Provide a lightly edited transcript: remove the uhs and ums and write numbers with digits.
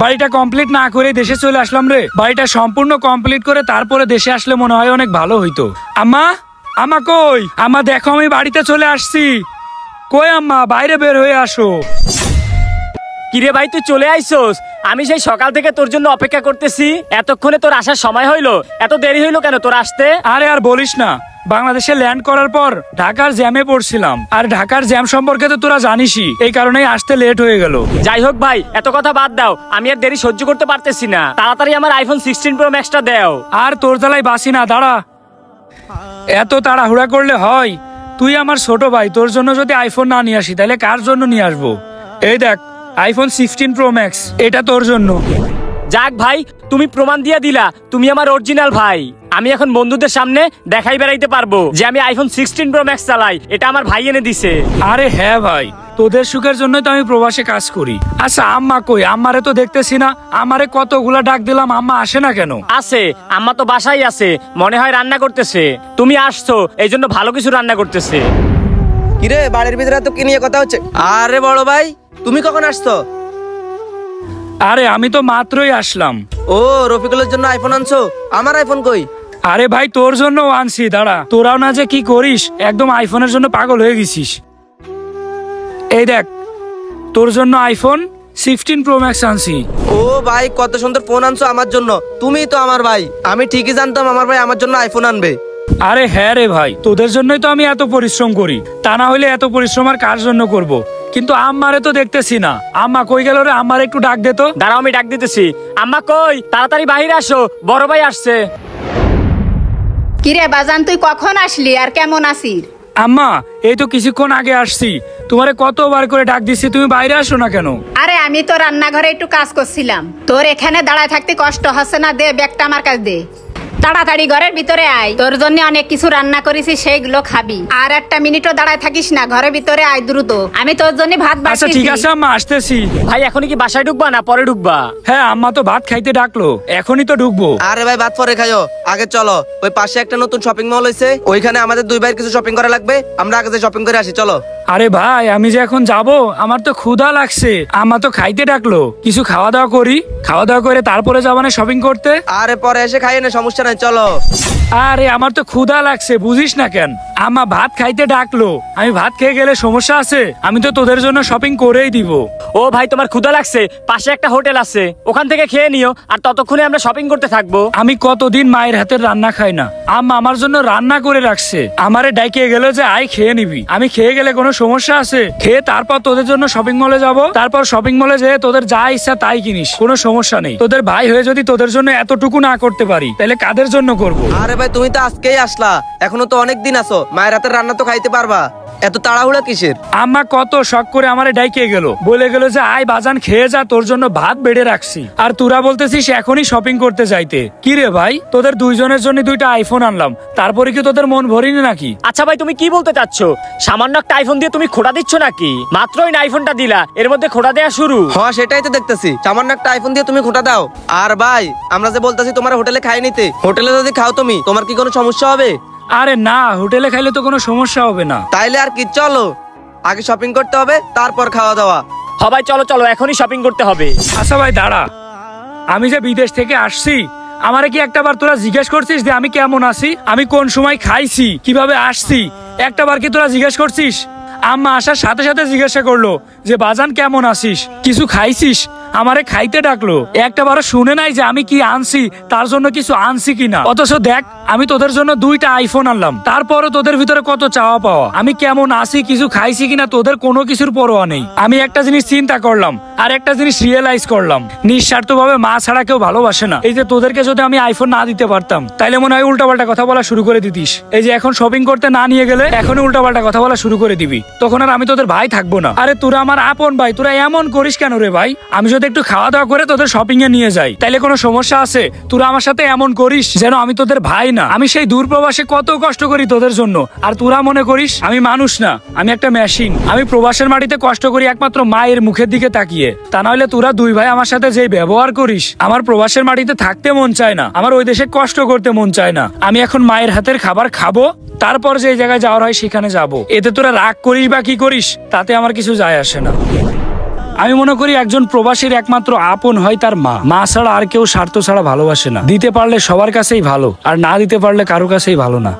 বাড়িটা কমপ্লিট না করে দেশে চলে আসলাম রে। বাড়িটা সম্পূর্ণ কমপ্লিট করে তারপরে দেশে আসলে মনে হয় অনেক ভালো হইতো। আম্মা, আম্মা কই? আম্মা দেখো আমি বাড়িতে চলে আসছি। কই আম্মা, বাইরে বের হয়ে আসো। কিরে ভাই, তুই চলে আইসোস? আমি সেই সকাল থেকে তোর জন্য অপেক্ষা করতেছি। এতক্ষণে তোর আসার সময় হইলো? এত দেরি হইলো কেন তোর আসতে? আরে আর বলিস না, বাংলাদেশে ল্যান্ড করার পর ঢাকার জ্যামে পড়ছিলাম। আর ঢাকার জ্যাম সম্পর্কে তো তোরা জানিসই, এই কারণেই আসতে লেট হয়ে গেল। যাই হোক ভাই, এত কথা বাদ দাও। আমি আর দেরি সহ্য করতে পারতেছি না, তাড়াতাড়ি আমার আইফোন 16 প্রো ম্যাক্সটা দাও। আর তোর জ্বালাই বাসি না, দাঁড়া। এত তাড়াহুড়া করলে হয়? তুই আমার ছোট ভাই, তোর জন্য যদি আইফোন না নিয়ে আসি তাহলে কার জন্য নিয়ে আসবো? এই দেখ আইফোন 16 প্রো ম্যাক্স, এটা তোর জন্য। যাক ভাই, তুমি প্রমাণ দিয়ে দিলা তুমি আমার অরিজিনাল ভাই। আমি এখন বন্ধুদের সামনে দেখাই বেড়াইতে পারবো যে আমি আইফোন 16 প্রো ম্যাক্স চালাই, এটা আমার ভাই এনে দিছে। আরে হ্যাঁ ভাই, তোদের সুখের জন্যই তো আমি প্রবাসে কাজ করি। আচ্ছা আম্মা কই? আম্মারে তো দেখতেছি না। আমারে কতগুলা ডাক দিলাম, আম্মা আসে না কেন? আছে, আম্মা তো বাসায় আছে, মনে হয় রান্না করতেছে। তুমি আসছো এই জন্য ভালো কিছু রান্না করতেছে। কিরে বাড়ির ভিতরে তো কি নিয়ে কথা হচ্ছে? আরে বড় ভাই, তুমি কখন আসছো? আরে আমি তো মাত্রই আসলাম। ও, রফিকুলের জন্য আইফোন আনছো? আমার আইফোন কই? আরে ভাই তোর জন্য আনছি, দাঁড়া। তোরাও না যে কি করিস, একদম আইফোনের জন্য পাগল হয়ে গেছিস। এই দেখ তোর জন্য আইফোন 16 প্রো ম্যাক্স আনছি। ও ভাই, কত সুন্দর ফোন আনছো আমার জন্য। তুমি তো আমার ভাই, আমি ঠিকই জানতাম আমার ভাই আমার জন্য আইফোন আনবে। আরে হ্যাঁ রে ভাই, তোদের জন্যই তো আমি এত পরিশ্রম করি। তা না হলে এত পরিশ্রম আর কার জন্য করব? কিন্তু আম্মারে তো দেখতেছি না। আম্মা কই গেল রে? আম্মারে একটু ডাক দে তো। দাঁড়াও, আমি ডাক দিতেছি। আম্মা কই? তাড়াতাড়ি বাহিরে আসো, বড় ভাই আসছে। কিরে বাজান, তুই কখন আসলি আর কেমন আছিস? আম্মা এই তো কিছুক্ষণ আগে আসছি। তোমারে কতবার করে ডাক দিচ্ছি, তুমি বাইরে আসো না কেন? আরে আমি তো রান্নাঘরে একটু কাজ করছিলাম। তোর এখানে দাঁড়ায় থাকতে কষ্ট হচ্ছে না? দে ব্যাগটা আমার কাছে দে। তাড়াতাড়ি ঘরের ভিতরে আয়, তোর জন্য অনেক কিছু রান্না করেছি, সেইগুলো খাবি। আর একটা মিনিটও দাঁড়ায় থাকিস না, ঘরের ভিতরে আয় দ্রুত। আমি তোর জন্য ভাত আচ্ছা বাড়তেছি। ঠিক আছে আম্মা, আসতেছি। ভাই এখনই কি বাসায় ঢুকবা না পরে ঢুকবা? হ্যাঁ আম্মা তো ভাত খাইতে ডাকলো, এখনই তো ঢুকবো। আরে ভাই ভাত পরে খাইও, আগে চলো। ওই পাশে একটা নতুন শপিং মল হয়েছে, ওইখানে আমাদের দুই ভাইয়ের কিছু শপিং করা লাগবে। আমরা আগে শপিং করে আসি, চলো। আরে ভাই আমি যে এখন যাব, আমার তো ক্ষুধা লাগছে। আম্মা তো খাইতে ডাকলো, কিছু খাওয়া দাওয়া করি। খাওয়া দাওয়া করে তারপরে যাবো না শপিং করতে? আরে পরে এসে খাইয়ে না, সমস্যা নাই, চলো। আরে আমার তো ক্ষুধা লাগছে, বুঝিস না কেন? আম্মা ভাত খাইতে ডাকলো, আমি ভাত খেয়ে গেলে সমস্যা আছে? আমি তো তোদের জন্য শপিং করেই দিব। ও ভাই, তোমার ক্ষুধা লাগছে? পাশে একটা হোটেল আছে, ওখান থেকে খেয়ে নিও, আর ততক্ষণে আমরা শপিং করতে থাকবো। আমি কতদিন মায়ের হাতের রান্না খাই না, আম্মা আমার জন্য রান্না করে রাখছে। আমারে ডাইকে গেল যে আই খেয়ে নিবি। আমি খেয়ে গেলে কোনো সমস্যা আছে? খেয়ে তারপর তোদের জন্য শপিং মলে যাব, তারপর শপিং মলে যেয়ে তোদের যা ইচ্ছা তাই কিনিস, কোনো সমস্যা নেই। তোদের ভাই হয়ে যদি তোদের জন্য এতটুকু না করতে পারি তাহলে কাদের জন্য করবো? আরে ভাই তুমি তো আজকেই আসলা, এখনো তো অনেক দিন আছো, মায়ের হাতের রান্না তো খাইতে পারবা। এত তাড়াহুড়া কিসের? আম্মা কত শখ করে আমারে ডাইকে গেল, বলে গেল যে আয় বাজান খেয়ে যা, তোর জন্য ভাত বেড়ে রাখছি। আর তোরা বলতেছিস এখনই শপিং করতে যাইতে? কি রে ভাই, তোদের দুইজনের জন্য দুইটা আইফোন আনলাম, তারপরে কি তোদের মন ভরিনি নাকি? আচ্ছা ভাই, তুমি কি বলতে চাচ্ছ? সামান্য একটা আইফোন দিয়ে তুমি খোঁড়া দিচ্ছ নাকি? মাত্রই না আইফোনটা দিলা, এর মধ্যে খোঁড়া দেয়া শুরু? হ্যাঁ সেটাই তো দেখতেছি, সামান্য একটা আইফোন দিয়ে তুমি খোঁটা দাও। আর ভাই আমরা যে বলতেছি তোমার হোটেলে খাই নিতে, হোটেলে যদি খাও তুমি, তোমার কি কোনো সমস্যা হবে? আরে না, হোটেলে খাইলে তো কোনো সমস্যা হবে না। তাইলে আর কি, চলো আগে শপিং করতে হবে, তারপর খাওয়া দাওয়া। হ্যাঁ ভাই চলো চলো, এখনই শপিং করতে হবে। আচ্ছা ভাই দাঁড়া, আমি যে বিদেশ থেকে আসছি, আমারে কি একটাবার তোরা জিজ্ঞেস করছিস যে আমি কেমন আছি, আমি কোন সময় খাইছি, কিভাবে আসছি? একটাবার কি তোরা জিজ্ঞেস করছিস? আম্মা আসার সাথে সাথে জিজ্ঞাসা করলো যে বাজান কেমন আছিস, কিছু খাইছিস? আমারে খাইতে ডাকলো, একটাবারও শুনে নাই যে আমি কি আনছি, তার জন্য কিছু আনছি কিনা। অথচ দেখ আমি তোদের জন্য দুইটা আইফোন আনলাম, তারপরও তোদের ভিতরে কত চাওয়া পাওয়া। আমি কেমন আছি, কিছু খাইছি কিনা তোদের কোনো কিছুর পরোয়া নেই। আমি একটা জিনিস চিন্তা করলাম আর একটা জিনিস রিয়েলাইজ করলাম, নিঃস্বার্থভাবে মা ছাড়া কেউ ভালোবাসে না। এই যে তোদেরকে যদি আমি আইফোন না দিতে পারতাম তাইলে মনে হয় উল্টাপাল্টা কথা বলা শুরু করে দিতিস। এই যে এখন শপিং করতে না নিয়ে গেলে এখনই উল্টাপাল্টা কথা বলা শুরু করে দিবি, তখন আর আমি তোদের ভাই থাকবো না। আরে তোরা আমার আপন ভাই, তোরা এমন করিস কেন রে ভাই? আমি যদি একটু খাওয়া দাওয়া করে তোদের শপিং এ নিয়ে যাই তাইলে কোনো সমস্যা আছে? তোরা আমার সাথে এমন করিস যেন আমি তোদের ভাই না। আমি সেই দূর প্রবাসে কত কষ্ট করি তোদের জন্য, আর তোরা মনে করিস আমি মানুষ না, আমি একটা মেশিন। আমি প্রবাসের মাটিতে কষ্ট করি একমাত্র মায়ের মুখের দিকে তাকিয়ে। তা নাহলে তোরা দুই ভাই আমার সাথে যে ব্যবহার করিস, আমার প্রবাসের মাটিতে থাকতে মন চায় না, আমার ওই দেশে কষ্ট করতে মন চায় না। আমি এখন মায়ের হাতের খাবার খাবো, তারপর যে জায়গায় যাওয়ার হয় সেখানে যাব। এতে তোরা রাগ করিস বা কি করিস তাতে আমার কিছু যায় আসে না। আমি মনে করি একজন প্রবাসীর একমাত্র আপন হয় তার মা। মা ছাড়া আর কেউ স্বার্থ ছাড়া ভালোবাসে না। দিতে পারলে সবার কাছেই ভালো, আর না দিতে পারলে কারো কাছেই ভালো না।